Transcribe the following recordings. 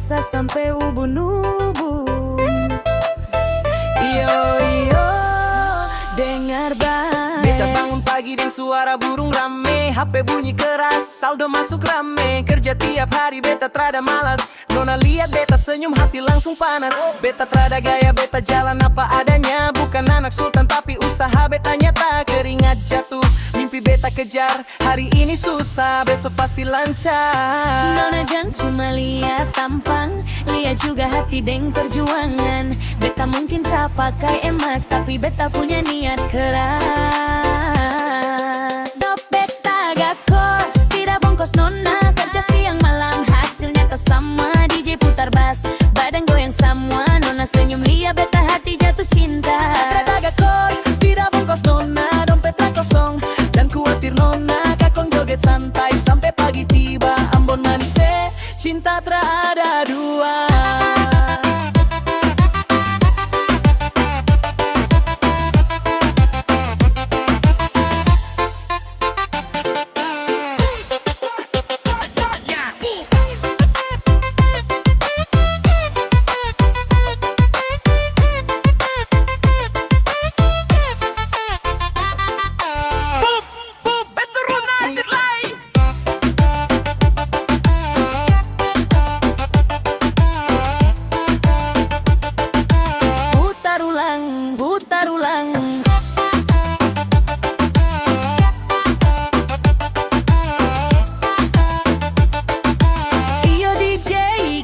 rasa sampai ubun-ubun. Yo yo, dengar baik. Beta bangun pagi dengan suara burung rame, HP bunyi keras, saldo masuk rame. Kerja tiap hari beta trada malas, nona lihat beta senyum hati langsung panas. Beta trada gaya, beta jalan apa adanya. Bukan anak sultan tapi usaha beta nyata. Keringat jatuh, mimpi beta kejar. Hari ini susah, besok pasti lancar. Nona jangan cuma lihat tampang, lihat juga hati deng perjuangan. Beta mungkin tak pakai emas, tapi beta punya niat keras. Dop beta gakor, tidak bongkos nona. Kerja siang malam, hasilnya tak sama. DJ putar bass, badan goyang semua. Nona senyum lihat beta hati jatuh cinta. Beta gakor, tidak bongkos nona. Dompet tak kosong, dan khawatir nona. Kakong joget santai sampai pagi tiba. Ambon manis, cinta tak ada dua. Putar ulang. Iyo DJ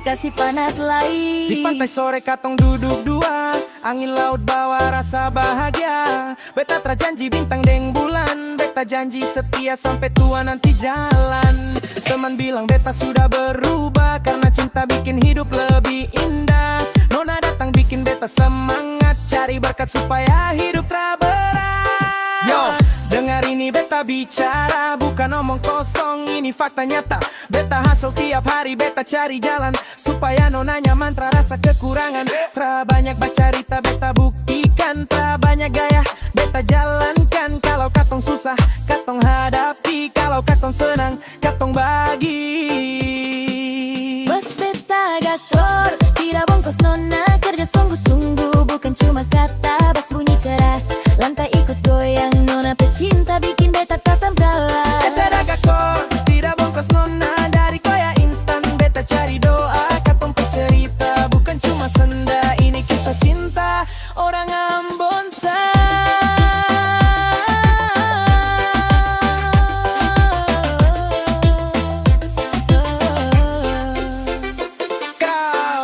kasih panas lagi. Di pantai sore katong duduk dua, angin laut bawa rasa bahagia. Beta janji bintang deng bulan, beta janji setia sampai tua nanti jalan. Teman bilang beta sudah berubah, karena cinta bikin hidup lebih indah. Nona datang bikin beta semangat, cari berkat supaya hidup tak berat. Yo, dengar ini beta bicara, bukan omong kosong, ini fakta nyata. Beta hasil tiap hari, beta cari jalan supaya nona nyaman, tra rasa kekurangan. Tra banyak baca cerita, beta buktikan. Tra banyak gaya, beta jalankan. Kalau katong susah, katong hadapi. Kalau katong senang, katong bagi. Bos beta gakor, tidak bongkos nona. Kerja sungguh-sungguh, bukan cuma kata. Bas bunyi keras, lantai ikut goyang. Nona pecinta bikin beta tak tembelan. Beta gakor, tidak bongkos nona. Dari koya instan, beta cari doa. Katong cerita, bukan cuma senda. Ini kisah cinta orang Ambon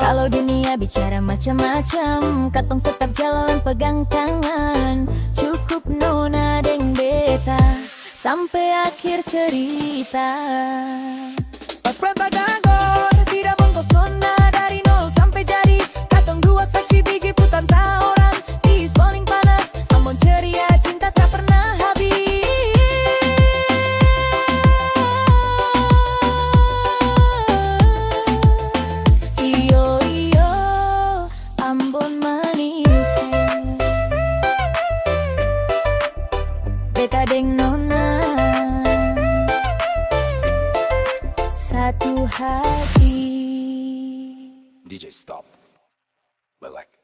Kalau dunia bicara macam-macam, katong tetap jalan pegang tangan. Cukup nona deng beta sampai akhir cerita. Pas beta gagor, tidak bongkos nona. Dari nol sampai jadi, katong dua saksi DJ putar tak orang. Is paling panas, Ambon ceria, cinta tak pernah habis. Iyo iyo, Ambon manis. Beta deng nona satu hati. DJ stop. Belak.